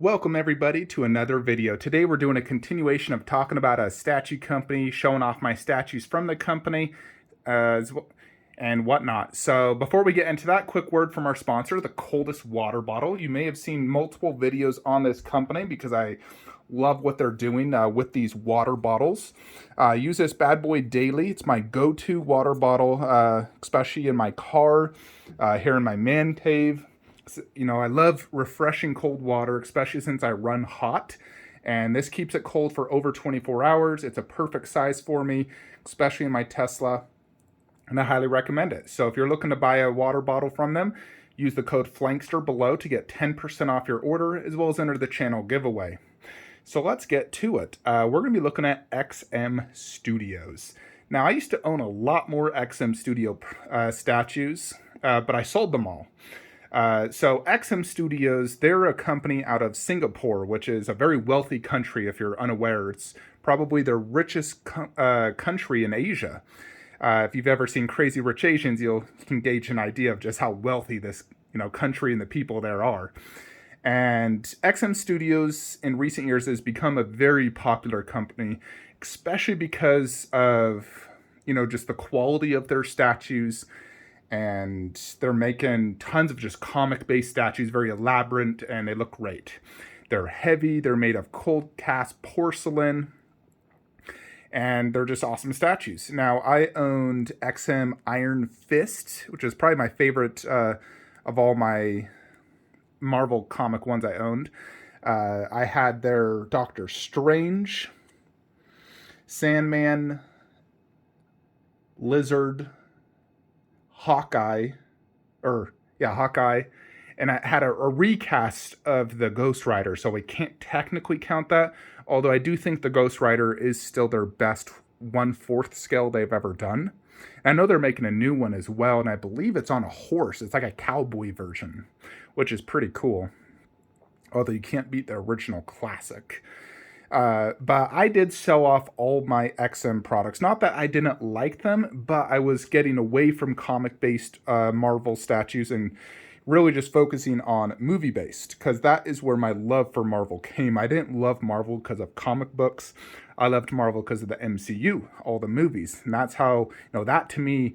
Welcome everybody to another video. Today we're doing a continuation of talking about a statue company, showing off my statues from the company and whatnot. So before we get into that, quick word from our sponsor, the Coldest water bottle. You may have seen multiple videos on this company because I love what they're doing with these water bottles. I use this bad boy daily. It's my go-to water bottle, especially in my car, here in my man cave. You know, I love refreshing cold water, especially since I run hot, and this keeps it cold for over 24 hours. It's a perfect size for me, especially in my Tesla, and I highly recommend it. So if you're looking to buy a water bottle from them, use the code Flankster below to get 10% off your order, as well as enter the channel giveaway. So let's get to it. We're going to be looking at XM Studios. Now, I used to own a lot more XM Studio statues, but I sold them all. So XM Studios, they're a company out of Singapore, which is a very wealthy country if you're unaware. It's probably the richest country in Asia. If you've ever seen Crazy Rich Asians, you can gauge an idea of just how wealthy this country and the people there are. And XM Studios in recent years has become a very popular company, especially because of just the quality of their statues. And they're making tons of just comic-based statues, very elaborate, and they look great. They're heavy, they're made of cold cast porcelain, and they're just awesome statues. Now, I owned XM Iron Fist, which is probably my favorite of all my Marvel comic ones I owned. I had their Doctor Strange, Sandman, Lizard, Hawkeye, and I had a recast of the Ghost Rider, so we can't technically count that, although I do think the Ghost Rider is still their best 1/4 scale they've ever done. And I know they're making a new one as well, and I believe it's on a horse. It's like a cowboy version, which is pretty cool, although you can't beat the original classic. But I did sell off all my XM products. Not that I didn't like them, but I was getting away from comic-based Marvel statues and really just focusing on movie-based, because that is where my love for Marvel came. I didn't love Marvel because of comic books. I loved Marvel because of the MCU, all the movies. And that's how, that to me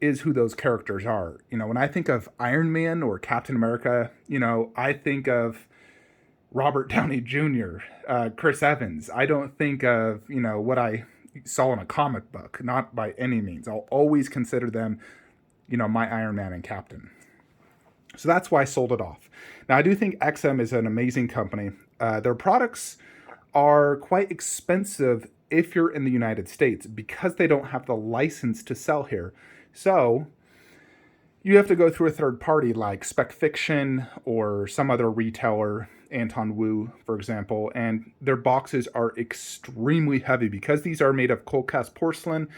is who those characters are. When I think of Iron Man or Captain America, I think of Robert Downey Jr., Chris Evans. I don't think of, what I saw in a comic book, not by any means. I'll always consider them, my Iron Man and Captain. So that's why I sold it off. Now, I do think XM is an amazing company. Their products are quite expensive if you're in the United States because they don't have the license to sell here. So you have to go through a third party like Spec Fiction or some other retailer, Anton Wu, for example, and their boxes are extremely heavy because these are made of cold cast porcelain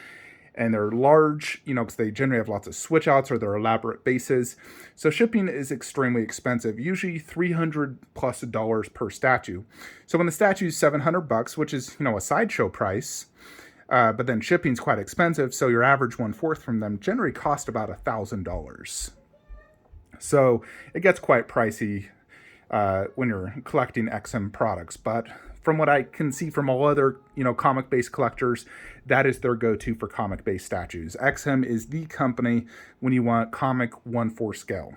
and they're large, because they generally have lots of switch outs or they're elaborate bases. So shipping is extremely expensive, usually $300+ per statue. So when the statue is $700, which is, a sideshow price, but then shipping's quite expensive, so your average 1/4 from them generally cost about $1,000. So it gets quite pricey when you're collecting XM products. But from what I can see from all other, comic-based collectors, that is their go-to for comic-based statues. XM is the company when you want comic 1/4 scale.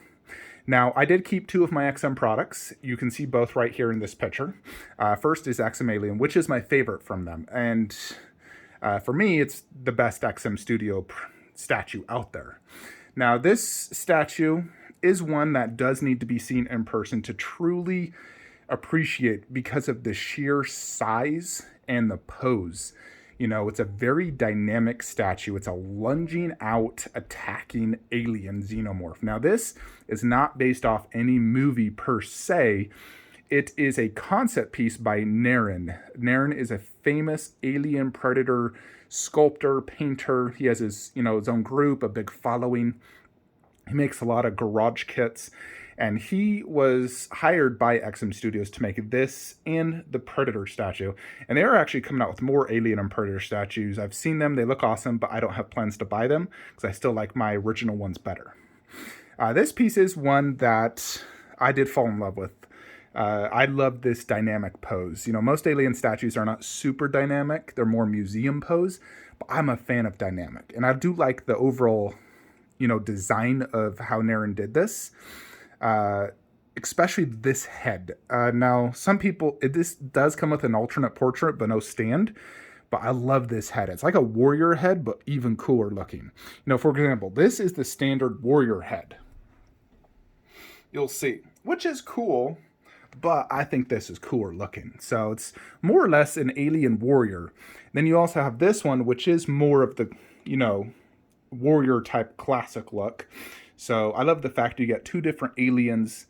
Now, I did keep 2 of my XM products. You can see both right here in this picture. First is Xmalium, which is my favorite from them. And for me, it's the best XM Studio statue out there. Now, this statue is one that does need to be seen in person to truly appreciate because of the sheer size and the pose. It's a very dynamic statue. It's a lunging out, attacking alien xenomorph. Now, this is not based off any movie per se. It is a concept piece by Naren. Naren is a famous alien predator sculptor, painter. He has his own group, a big following. He makes a lot of garage kits, and he was hired by XM Studios to make this and the Predator statue. And they are actually coming out with more Alien and Predator statues. I've seen them. They look awesome, but I don't have plans to buy them because I still like my original ones better. This piece is one that I did fall in love with. I love this dynamic pose. You know, most alien statues are not super dynamic, they're more museum pose, but I'm a fan of dynamic. And I do like the overall, you know, design of how Naren did this. Especially this head. Now, some people, this does come with an alternate portrait, but no stand. But I love this head. It's like a warrior head, but even cooler looking. You know, for example, this is the standard warrior head. You'll see, which is cool, but I think this is cooler looking. So it's more or less an alien warrior. Then you also have this one, which is more of the, you know, warrior type classic look. So I love the fact you get two different aliens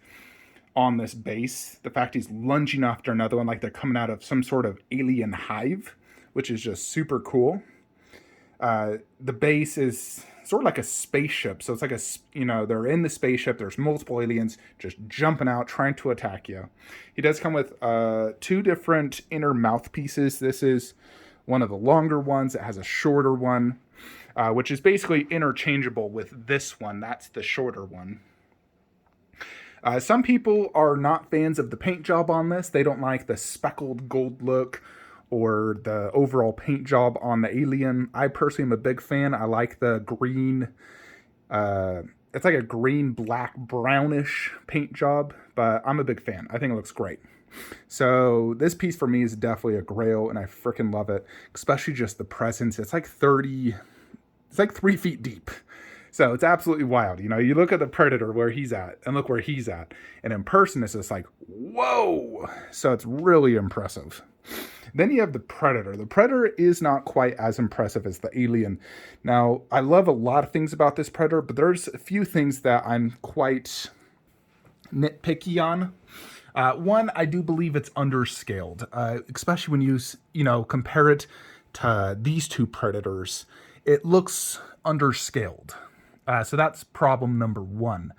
on this base. The fact he's lunging after another one like they're coming out of some sort of alien hive, which is just super cool. The base is sort of like a spaceship. So it's like a, you know, they're in the spaceship. There's multiple aliens just jumping out, trying to attack you. He does come with two different inner mouthpieces. This is one of the longer ones. It has a shorter one, which is basically interchangeable with this one. That's the shorter one. Some people are not fans of the paint job on this. They don't like the speckled gold look or the overall paint job on the alien. I personally am a big fan. I like the green, it's like a green, black, brownish paint job, but I'm a big fan. I think it looks great. So this piece for me is definitely a grail, and I freaking love it, especially just the presence. It's like 3 feet deep. So it's absolutely wild. You know, you look at the Predator where he's at and look where he's at. And in person, it's just like, whoa. So it's really impressive. Then you have the Predator. The Predator is not quite as impressive as the Alien. Now, I love a lot of things about this Predator, but there's a few things that I'm quite nitpicky on. One, I do believe it's underscaled, especially when you compare it to these two Predators. It looks underscaled. So that's problem number one.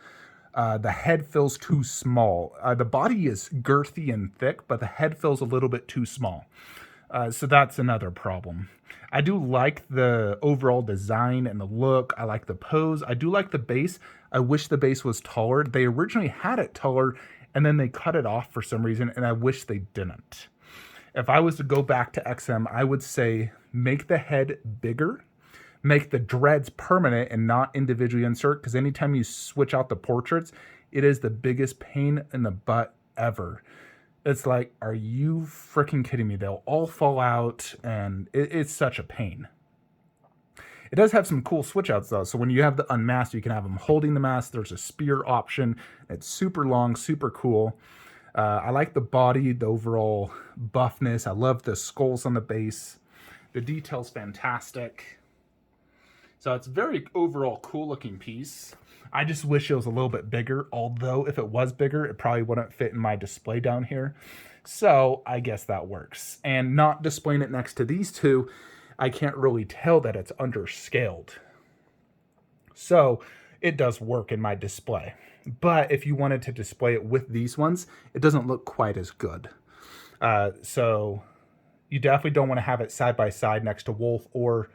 The head feels too small. The body is girthy and thick, but the head feels a little bit too small. So that's another problem. I do like the overall design and the look. I like the pose. I do like the base. I wish the base was taller. They originally had it taller, and then they cut it off for some reason, and I wish they didn't. If I was to go back to XM, I would say make the head bigger. Make the dreads permanent and not individually insert, because anytime you switch out the portraits, it is the biggest pain in the butt ever. It's like, are you freaking kidding me? They'll all fall out, and it's such a pain. It does have some cool switch outs though. So when you have the unmasked, you can have them holding the mask. There's a spear option. It's super long, super cool. I like the body, the overall buffness. I love the skulls on the base. The detail's fantastic. So it's a very overall cool looking piece. I just wish it was a little bit bigger, although if it was bigger, it probably wouldn't fit in my display down here. So I guess that works. And not displaying it next to these two, I can't really tell that it's underscaled. So it does work in my display. But if you wanted to display it with these ones, it doesn't look quite as good. So you definitely don't want to have it side by side next to Wolf or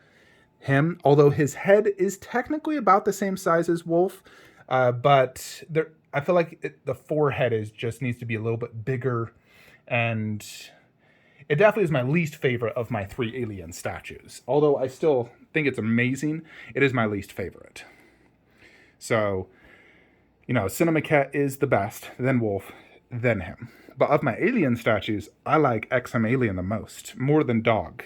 him, although his head is technically about the same size as Wolf, but I feel like the forehead just needs to be a little bit bigger, and it definitely is my least favorite of my 3 alien statues. Although I still think it's amazing, it is my least favorite. So, Cinemacat is the best, then Wolf, then him. But of my alien statues, I like XM Alien the most, more than Dog.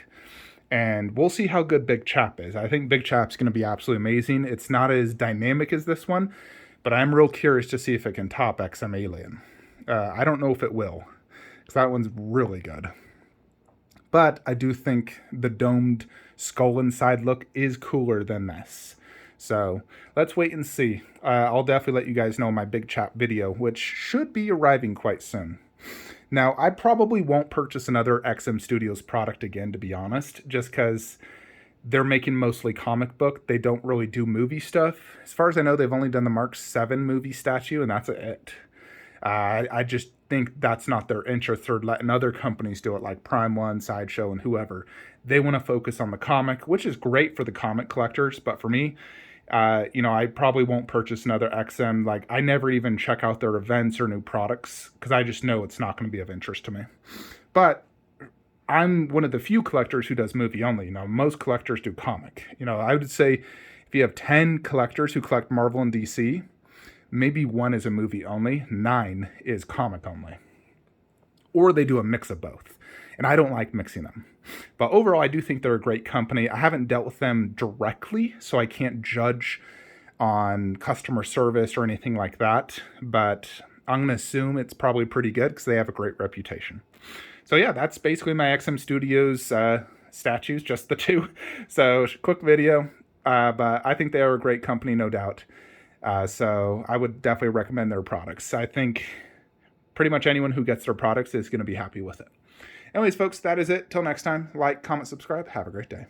And we'll see how good Big Chap is. I think Big Chap's going to be absolutely amazing. It's not as dynamic as this one, but I'm real curious to see if it can top XM Alien. I don't know if it will, because that one's really good. But I do think the domed skull inside look is cooler than this. So let's wait and see. I'll definitely let you guys know in my Big Chap video, which should be arriving quite soon. Now, I probably won't purchase another XM Studios product again, to be honest, just because they're making mostly comic book. They don't really do movie stuff. As far as I know, they've only done the Mark 7 movie statue, and that's it. I just think that's not their interest. They're letting other companies do it, like Prime One, Sideshow, and whoever. They want to focus on the comic, which is great for the comic collectors, but for me, I probably won't purchase another XM. Like, I never even check out their events or new products because I just know it's not going to be of interest to me. But I'm one of the few collectors who does movie only. Most collectors do comic. I would say if you have 10 collectors who collect Marvel and DC, maybe one is a movie only, 9 is comic only. Or they do a mix of both. And I don't like mixing them. But overall, I do think they're a great company. I haven't dealt with them directly, so I can't judge on customer service or anything like that. But I'm going to assume it's probably pretty good because they have a great reputation. So yeah, that's basically my XM Studios statues, just the 2. So quick video, but I think they are a great company, no doubt. So I would definitely recommend their products. I think pretty much anyone who gets their products is going to be happy with it. Anyways, folks, that is it. Till next time, like, comment, subscribe. Have a great day.